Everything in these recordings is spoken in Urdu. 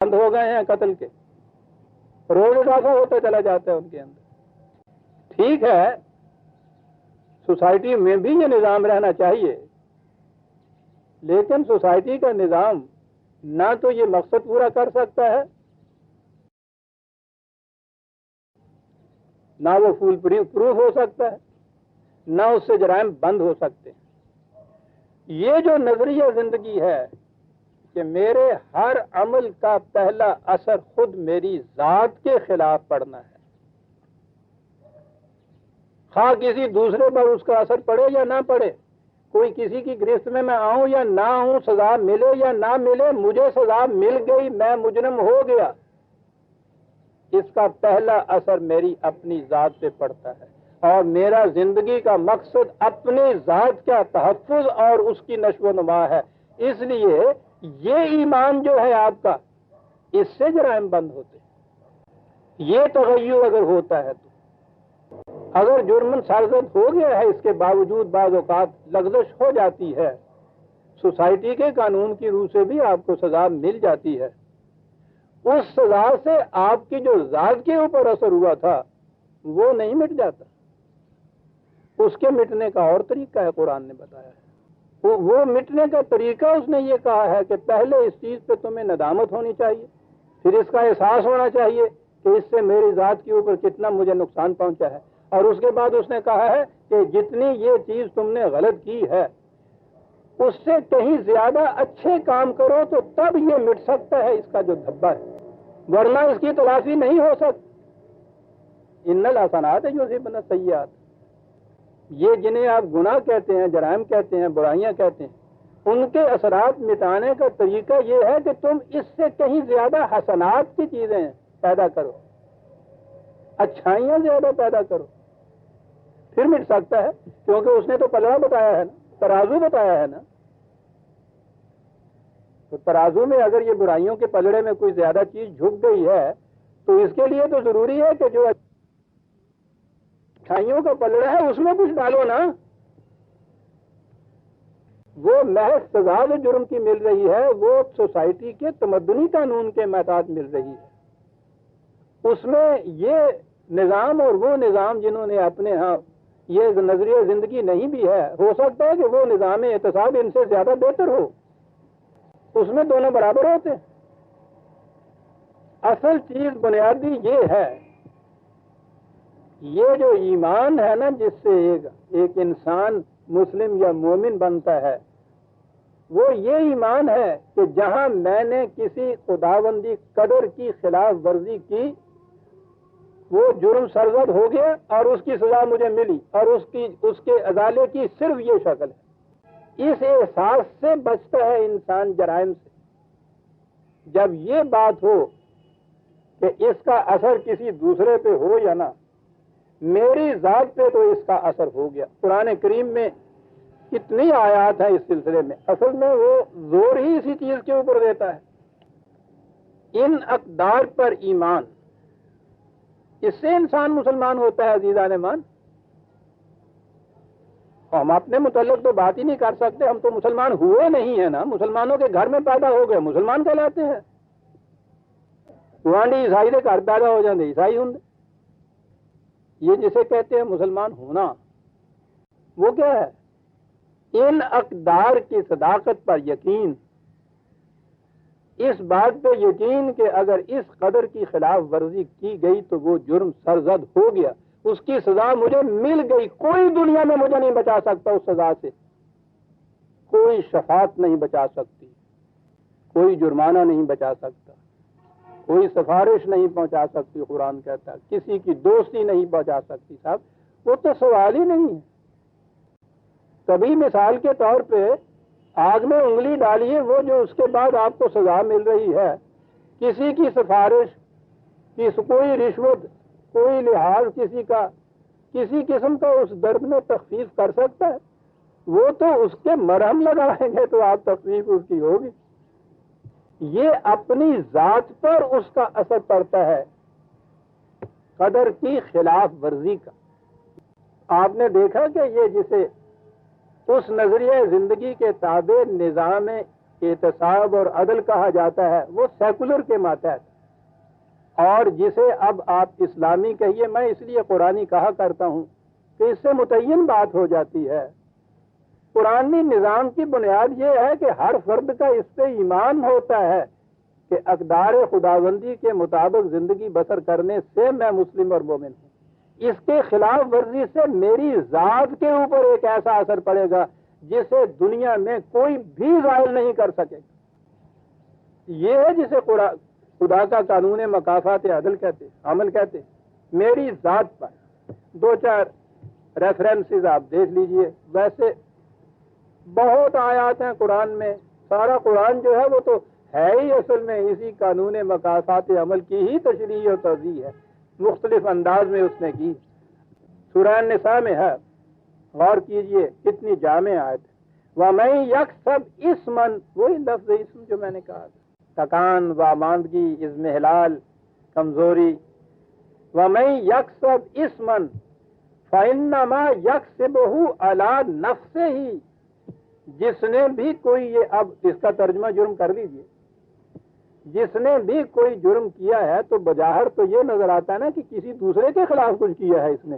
بند ہو گئے ہیں قتل کے، روز اضافہ ہوتا چلا جاتا ہے ان کے اندر۔ ٹھیک ہے، سوسائٹی میں بھی یہ نظام رہنا چاہیے، لیکن سوسائٹی کا نظام نہ تو یہ مقصد پورا کر سکتا ہے، نہ وہ فول پروف ہو سکتا ہے، نہ اس سے جرائم بند ہو سکتے ہیں۔ یہ جو نظریہ زندگی ہے کہ میرے ہر عمل کا پہلا اثر خود میری ذات کے خلاف پڑنا ہے، خواہ کسی دوسرے پر اس کا اثر پڑے یا نہ پڑے، کوئی کسی کی گرفت میں آؤں یا نہ آؤں، سزا ملے یا نہ ملے، مجھے سزا مل گئی، میں مجرم ہو گیا، اس کا پہلا اثر میری اپنی ذات پہ پڑتا ہے، اور میرا زندگی کا مقصد اپنی ذات کا تحفظ اور اس کی نشو و نما ہے۔ اس لیے یہ ایمان جو ہے آپ کا، اس سے جرائم بند ہوتے ہیں۔ یہ تغیر اگر ہوتا ہے تو اگر جرم سرزد ہو گیا ہے، اس کے باوجود بعض اوقات لغزش ہو جاتی ہے، سوسائٹی کے قانون کی روح سے بھی آپ کو سزا مل جاتی ہے، اس سزا سے آپ کی جو ذات کے اوپر اثر ہوا تھا وہ نہیں مٹ جاتا، اس کے مٹنے کا اور طریقہ ہے، قرآن نے بتایا ہے۔ وہ مٹنے کا طریقہ اس نے یہ کہا ہے کہ پہلے اس چیز پہ تمہیں ندامت ہونی چاہیے، پھر اس کا احساس ہونا چاہیے کہ اس سے میری ذات کے اوپر کتنا مجھے نقصان پہنچا ہے، اور اس کے بعد اس نے کہا ہے کہ جتنی یہ چیز تم نے غلط کی ہے اس سے کہیں زیادہ اچھے کام کرو تو تب یہ مٹ سکتا ہے اس کا جو دھبا ہے، ورنہ اس کی تلافی نہیں ہو سکتی۔ ان الحسنات یذہبن السیئات، یہ جنہیں آپ گناہ کہتے ہیں، جرائم کہتے ہیں، برائیاں کہتے ہیں، ان کے اثرات مٹانے کا طریقہ یہ ہے کہ تم اس سے کہیں زیادہ حسنات کی چیزیں پیدا کرو، اچھائیاں زیادہ پیدا کرو، پھر مٹ سکتا ہے، کیونکہ اس نے تو پلڑا بتایا ہے نا، ترازو بتایا ہے نا۔ تو ترازو میں اگر یہ برائیوں کے پلڑے میں کوئی زیادہ چیز جھک گئی ہے تو اس کے لیے تو ضروری ہے کہ جو اچھائیوں کا پلڑا ہے اس میں کچھ ڈالو نا۔ وہ محض سزا جو جرم کی مل رہی ہے وہ سوسائٹی کے تمدنی قانون کے محتاط مل رہی ہے، اس میں یہ نظام اور وہ نظام جنہوں نے اپنے ہاں یہ نظریہ زندگی نہیں بھی ہے، ہو سکتا ہے کہ وہ نظام احتساب ان سے زیادہ بہتر ہو، اس میں دونوں برابر ہوتے ہیں۔ اصل چیز بنیادی یہ ہے، یہ جو ایمان ہے نا جس سے ایک انسان مسلم یا مومن بنتا ہے، وہ یہ ایمان ہے کہ جہاں میں نے کسی خداوندی قدر کی خلاف ورزی کی وہ جرم سرزد ہو گیا اور اس کی سزا مجھے ملی، اور اس کے ازالے کی صرف یہ شکل ہے۔ اس احساس سے بچتا ہے انسان جرائم سے، جب یہ بات ہو کہ اس کا اثر کسی دوسرے پہ ہو یا نہ، میری ذات پہ تو اس کا اثر ہو گیا۔ قرآن کریم میں کتنی آیات ہیں اس سلسلے میں، اصل میں وہ زور ہی اسی چیز کے اوپر دیتا ہے، ان اقدار پر ایمان، اس سے انسان مسلمان ہوتا ہے۔ عزیزان مان، ہم اپنے متعلق تو بات ہی نہیں کر سکتے، ہم تو مسلمان ہوئے نہیں ہیں نا، مسلمانوں کے گھر میں پیدا ہو گئے مسلمان کہلاتے ہیں، گوانڈی عیسائی کے گھر پیدا ہو جاتے عیسائی ہوں۔ یہ جسے کہتے ہیں مسلمان ہونا، وہ کیا ہے؟ ان اقدار کی صداقت پر یقین، اس بات پہ یقین کہ اگر اس قدر کی خلاف ورزی کی گئی تو وہ جرم سرزد ہو گیا، اس کی سزا مجھے مل گئی، کوئی دنیا میں مجھے نہیں بچا سکتا اس سزا سے، کوئی شفاعت نہیں بچا سکتی، کوئی جرمانہ نہیں بچا سکتا، کوئی سفارش نہیں پہنچا سکتی، قرآن کہتا ہے کسی کی دوستی نہیں پہنچا سکتی۔ صاحب وہ تو سوال ہی نہیں ہے۔ کبھی مثال کے طور پہ آگ میں انگلی ڈالیے، وہ جو اس کے بعد آپ کو سزا مل رہی ہے، کسی کی سفارش، کوئی رشوت، کوئی لحاظ کسی کا، کسی قسم کا اس درد میں تخفیف کر سکتا ہے؟ وہ تو اس کے مرہم لگائیں گے تو آپ تخفیف اس کی ہوگی۔ یہ اپنی ذات پر اس کا اثر پڑتا ہے، قدر کی خلاف ورزی کا۔ آپ نے دیکھا کہ یہ جسے اس نظریہ زندگی کے تابع نظام احتساب اور عدل کہا جاتا ہے وہ سیکولر کے ماتحت، اور جسے اب آپ اسلامی کہیے، میں اس لیے قرآنی کہا کرتا ہوں کہ اس سے متعین بات ہو جاتی ہے۔ قرآنی نظام کی بنیاد یہ ہے کہ ہر فرد کا اس پہ ایمان ہوتا ہے کہ اقدار خداوندی کے مطابق زندگی بسر کرنے سے میں مسلم اور مومن ہوں۔ اس کے خلاف ورزی سے میری ذات کے اوپر ایک ایسا اثر پڑے گا جسے دنیا میں کوئی بھی زائل نہیں کر سکے گا۔ یہ ہے جسے خدا کا قانون مکافات عدل کہتے، عمل کہتے۔ میری ذات پر دو چار ریفرنسز آپ دیکھ لیجئے، ویسے بہت آیات ہیں قرآن میں، سارا قرآن جو ہے وہ تو ہے ہی اصل میں اسی قانون مکافات عمل کی ہی تشریح و توضیح ہے، مختلف انداز میں اس نے کی۔ سورہ نساء میں ہے، غور کیجئے کتنی جامع آیت ہے۔ وَمَن يَكْسَبْ اِثْمًا، وہی لفظ اسم جو میں نے کہا تھا، تکان، واماندگی، اضمحلال، کمزوری۔ وَمَن يَكْسَبْ اِثْمًا فَإِنَّمَا يَكْسِبُهُ عَلَى نَفْسِهِ، جس نے بھی کوئی، یہ اب اس کا ترجمہ جرم کر لیجئے، جس نے بھی کوئی جرم کیا ہے تو بظاہر تو یہ نظر آتا ہے نا کہ کسی دوسرے کے خلاف کچھ کیا ہے، اس نے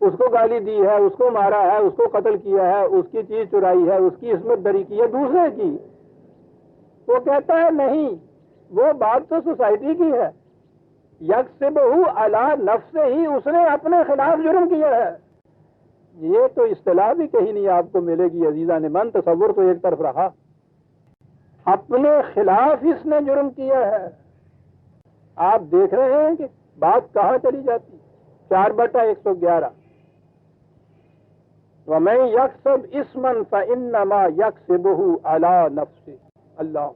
اس کو گالی دی ہے، اس کو مارا ہے، اس کو قتل کیا ہے، اس کی چیز چرائی ہے، اس کی عصمت دری کی ہے دوسرے کی۔ وہ کہتا ہے نہیں، وہ بات تو سوسائٹی کی ہے۔ یکسبہ علی نفسہ ہی، اس نے اپنے خلاف جرم کیا ہے۔ یہ تو اصطلاح بھی کہیں نہیں آپ کو ملے گی عزیزان من، تصور تو ایک طرف رہا، اپنے خلاف اس نے جرم کیا ہے۔ آپ دیکھ رہے ہیں کہ بات کہاں چلی جاتی، 4/111۔ وَمَن يَكْسَبْ اِثْمًا فَإِنَّمَا يَكْسِبُهُ عَلَى نَفْسِهِ۔ اللہ،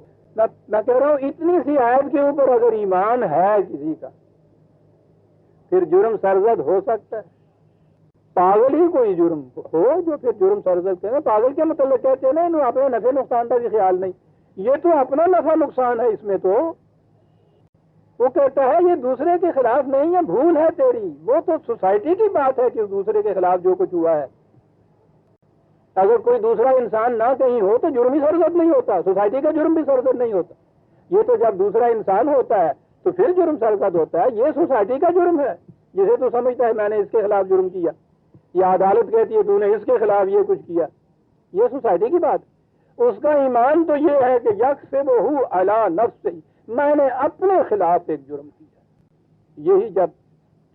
میں کہہ رہا ہوں اتنی سی آیت کے اوپر اگر ایمان ہے کسی کا، پھر جرم سرزد ہو سکتا ہے۔ پاگل ہی کوئی جرم ہو جو پھر جرم سرزد کرے، پاگل کے متعلق کہتے ہیں نا انہوں اپنے نفع نقصان کا بھی خیال نہیں، یہ تو اپنا نفع نقصان ہے اس میں تو۔ وہ کہتا ہے یہ دوسرے کے خلاف نہیں ہے، بھول ہے تیری، وہ تو سوسائٹی کی بات ہے کہ دوسرے کے خلاف جو کچھ ہوا ہے۔ اگر کوئی دوسرا انسان نہ کہیں ہو تو جرم ہی سرزد نہیں ہوتا، سوسائٹی کا جرم بھی سرزد نہیں ہوتا۔ یہ تو جب دوسرا انسان ہوتا ہے تو پھر جرم سرزد ہوتا ہے، یہ سوسائٹی کا جرم ہے جسے تو سمجھتا ہے میں نے اس کے خلاف جرم کیا، یا عدالت کہتی ہے تو نے اس کے خلاف یہ کچھ کیا، یہ سوسائٹی کی بات۔ اس کا ایمان تو یہ ہے کہ یکسبہ علی نفسہ، میں نے اپنے خلاف ایک جرم کیا۔ یہی جب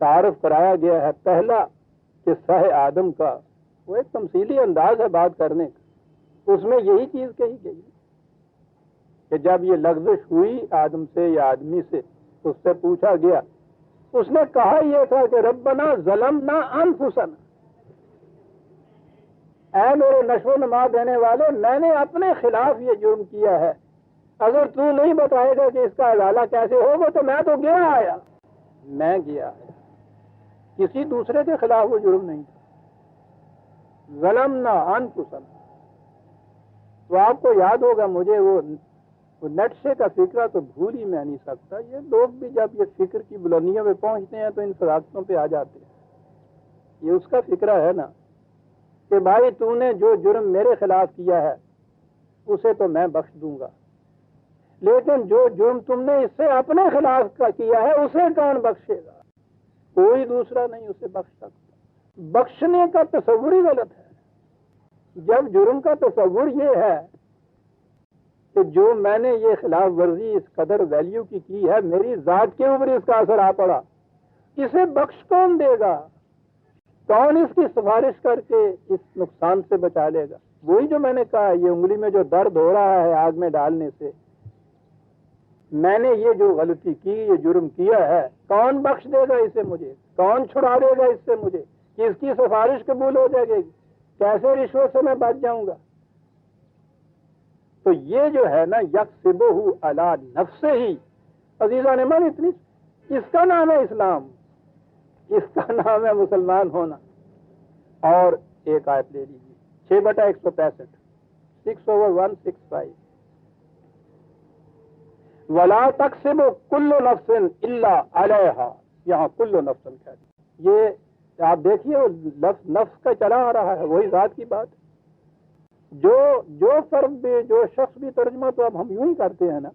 تعارف کرایا گیا ہے پہلا کہ سہ آدم کا، وہ ایک تمثیلی انداز ہے بات کرنے کا، اس میں یہی چیز کہی گئی کہ جب یہ لغزش ہوئی آدم سے یا آدمی سے، اس سے پوچھا گیا، اس نے کہا یہ تھا کہ ربنا ظلمنا انفسنا، اے میرے نشو و نما دینے والے، میں نے اپنے خلاف یہ جرم کیا ہے، اگر تو نہیں بتائے گا کہ اس کا ازالہ کیسے ہوگا تو میں تو گیا آیا، میں گیا آیا، کسی دوسرے کے خلاف وہ جرم نہیں تھا۔ ظلمنا انفسنا، تو آپ کو یاد ہوگا، مجھے وہ نٹشے کا فکرہ تو بھول ہی میں نہیں سکتا، یہ لوگ بھی جب یہ فکر کی بلندیوں پہ پہنچتے ہیں تو ان صداقتوں پہ آ جاتے ہیں۔ یہ اس کا فکرہ ہے نا کہ بھائی تو نے جو جرم میرے خلاف کیا ہے اسے تو میں بخش دوں گا، لیکن جو جرم تم نے اس سے اپنے خلاف کا کیا ہے اسے کون بخشے گا؟ کوئی دوسرا نہیں اسے بخش سکتا۔ بخشنے کا تصور ہی غلط ہے۔ جب جرم کا تصور یہ ہے کہ جو میں نے یہ خلاف ورزی اس قدر ویلیو کی ہے، میری ذات کے اوپر اس کا اثر آ پڑا، اسے بخش کون دے گا؟ کون اس کی سفارش کر کے اس نقصان سے بچا لے گا؟ وہی جو میں نے کہا، یہ انگلی میں جو درد ہو رہا ہے آگ میں ڈالنے سے، میں نے یہ جو غلطی کی، یہ جرم کیا ہے، کون بخش دے گا اسے مجھے؟ کون چھڑا دے گا اس سے مجھے کہ اس کی سفارش قبول ہو جائے گی؟ کیسے رشوت سے میں بچ جاؤں گا؟ تو یہ جو ہے نا یکسبہ علی نفسہ ہی، عزیزان من، اتنی اس کا نام ہے اسلام، اس کا نام ہے مسلمان ہونا۔ اور ایک آیت لے لیجیے 6/165، 6/165، وَلَا تَكْسِبُ كُلُّ نَفْسٍ إِلَّا عَلَيْهَا، یہاں کل نفس کہہ دیا، یہ آپ دیکھیے لفظ نفس کا چلا آ رہا ہے، وہی ذات کی بات ہے۔ جو فرد بھی جو شخص بھی ترجمہ تو اب ہم یوں ہی کرتے ہیں نا